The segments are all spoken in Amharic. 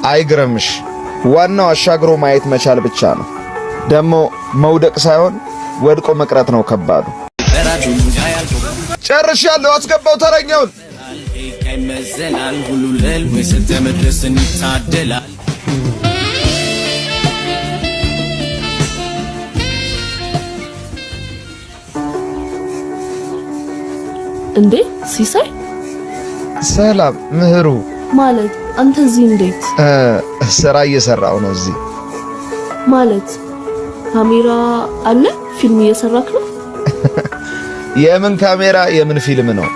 አይግረምሽ። ዋናው አሻግሮ ማየት መቻል ብቻ ነው። ደግሞ መውደቅ ሳይሆን ወድቆ መቅረት ነው ከባዱ። ጨርሻለሁ። አስገባው ተረኛውን። እንዴ ሲሳይ? ሰላም ምህሩ። ማለት አንተ እዚህ እንዴት? ስራ እየሰራው ነው እዚህ። ማለት ካሜራ አለ? ፊልም እየሰራክ ነው? የምን ካሜራ የምን ፊልም ነው?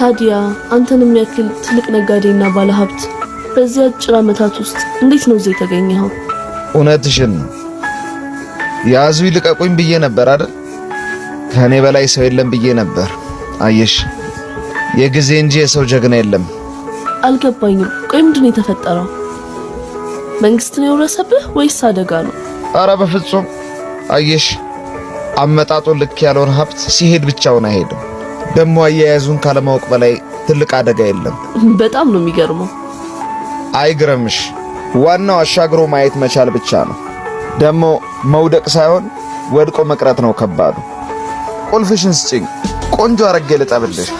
ታዲያ አንተን የሚያክል ትልቅ ነጋዴና ባለሀብት በዚህ አጭር ዓመታት ውስጥ እንዴት ነው እዚህ የተገኘኸው? እውነትሽን ነው። ያዙ ይልቀቁኝ ብዬ ነበር አይደል? ከኔ በላይ ሰው የለም ብዬ ነበር። አየሽ፣ የጊዜ እንጂ የሰው ጀግና የለም። አልገባኝም። ቆይ ምንድን ነው የተፈጠረው? መንግስት ነው የወረሰብህ ወይስ አደጋ ነው? ኧረ በፍጹም። አየሽ፣ አመጣጡ ልክ ያለውን ሀብት ሲሄድ ብቻውን አይሄድም። ደግሞ አያያዙን ካለማወቅ በላይ ትልቅ አደጋ የለም። በጣም ነው የሚገርመው። አይግረምሽ። ዋናው አሻግሮ ማየት መቻል ብቻ ነው። ደግሞ መውደቅ ሳይሆን ወድቆ መቅረት ነው ከባዱ። ቁልፍሽን ስጪኝ፣ ቆንጆ አረጌ ልጠብልሽ።